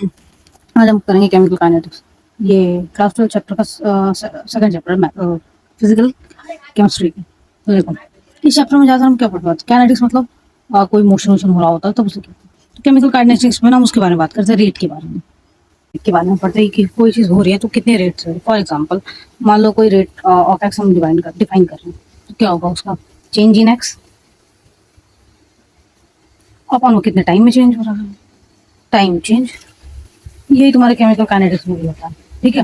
आज हम करेंगे केमिकल काइनेटिक्स। ये क्लास 12 चैप्टर का सेकंड चैप्टर फिजिकल केमिस्ट्री। तो देखो, इस चैप्टर में ज़्यादा हम क्या पढ़ पाते हैं, काइनेटिक्स मतलब कोई मोशन वोशन हो रहा होता है तब उसे कहते हैं। तो केमिकल काइनेटिक्स में हम उसके बारे में बात करते हैं, रेट के बारे में पढ़ते हैं कि कोई चीज़ हो रही है तो कितने रेट से। फॉर एग्जाम्पल, मान लो कोई रेट ऑफ एक्स हम डिफाइन कर रहे हैं, तो क्या होगा उसका चेंज इन एक्स अपन वो कितने टाइम में चेंज हो रहा है, टाइम चेंज। यही तुम्हारे केमिकल काइनेटिक्स में भी होता है, ठीक है,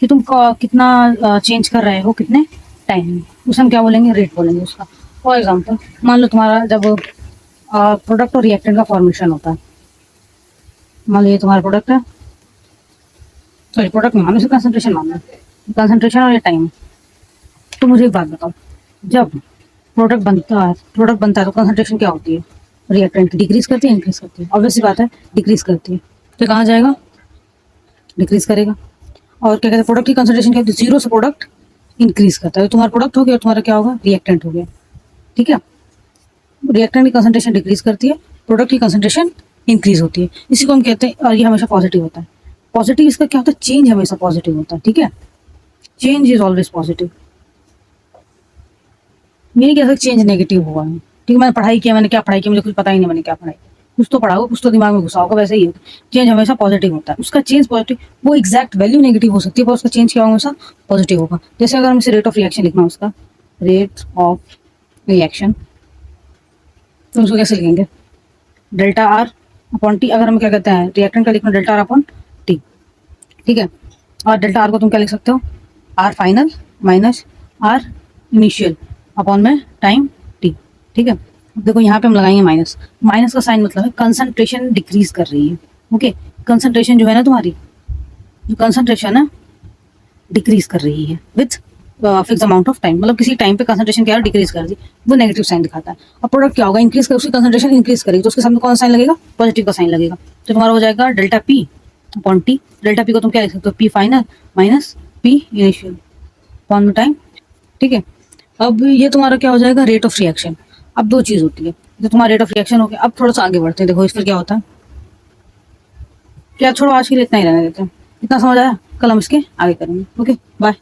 कि तुम कितना चेंज कर रहे हो कितने टाइम में, उसे हम क्या बोलेंगे, रेट बोलेंगे उसका। फॉर एग्जांपल, मान लो तुम्हारा जब प्रोडक्ट और रिएक्टेंट का फॉर्मेशन होता है, मान लो ये तुम्हारा प्रोडक्ट है, सॉरी प्रोडक्ट में मान लो, कंसंट्रेशन मान लो, कंसंट्रेशन और ये टाइम। तो मुझे एक बात बताओ, जब प्रोडक्ट बनता है तो कंसंट्रेशन क्या होती है, रिएक्टेंट की डिक्रीज करती है इंक्रीज करती है, ऑब्वियस सी बात है डिक्रीज करती है, तो कहाँ जाएगा, डिक्रीज करेगा। और क्या कहते हैं, प्रोडक्ट की कंसंट्रेशन क्या होती है, जीरो से प्रोडक्ट इंक्रीज करता है, तो तुम्हारा प्रोडक्ट हो गया, तुम्हारा क्या होगा, रिएक्टेंट हो गया, ठीक है। रिएक्टेंट की कंसंट्रेशन डिक्रीज करती है, प्रोडक्ट की कंसंट्रेशन इंक्रीज होती है, इसी को हम कहते हैं, और ये हमेशा पॉजिटिव होता है। पॉजिटिव इसका क्या होता है, चेंज हमेशा पॉजिटिव होता है, ठीक है, चेंज इज ऑलवेज पॉजिटिव। ये नहीं कह सकते चेंज नेगेटिव हुआ है, ठीक है। मैंने पढ़ाई किया, मैंने क्या पढ़ाई किया मुझे कुछ पता ही नहीं, मैंने क्या पढ़ाई, कुछ तो पढ़ा होगा, कुछ तो दिमाग में घुसा होगा, वैसे ही है। चेंज हमेशा पॉजिटिव होता है, उसका चेंज पॉजिटिव, वो एग्जैक्ट वैल्यू नेगेटिव हो सकती है पर उसका चेंज क्या होगा, हमेशा पॉजिटिव होगा। जैसे अगर हम इसे रेट ऑफ रिएक्शन लिखना है, उसका रेट ऑफ रिएक्शन, तो उसको कैसे लिखेंगे, डेल्टा आर अपॉन टी। अगर हम क्या कहते हैं, रिएक्टेंट का लिखना डेल्टा आर अपॉन टी, ठीक है। और डेल्टा आर को तुम क्या लिख सकते हो, R final minus R initial upon में टाइम टी, ठीक है। अब देखो यहाँ पे हम लगाएंगे माइनस, माइनस का साइन मतलब है कंसंट्रेशन डिक्रीज कर रही है, ओके। कंसंट्रेशन जो है ना तुम्हारी, जो कंसंट्रेशन है डिक्रीज कर रही है with fix amount of time, मतलब किसी टाइम पे कंसंट्रेशन क्या है, डिक्रीज कर दी, वो नेगेटिव साइन दिखाता है। अब प्रोडक्ट क्या होगा, इंक्रीज कर, उसकी कंसंट्रेशन इंक्रीज करेगी, तो उसके सामने कौन सा साइन लगेगा, पॉजिटिव का साइन लगेगा, तो तुम्हारा हो जाएगा delta P upon T. Delta P को तुम क्या लिख सकते हो, P final minus P initial upon time, ठीक है। अब ये तुम्हारा क्या हो जाएगा, रेट ऑफ रिएक्शन। अब दो चीज होती है, जो तुम्हारा रेट ऑफ रिएक्शन हो गया। अब थोड़ा सा आगे बढ़ते हैं, देखो इस पर क्या होता है, क्या छोड़ो आज के लिए इतना ही रहने देते हैं, इतना समझ आया, कल हम इसके आगे करेंगे, ओके बाय।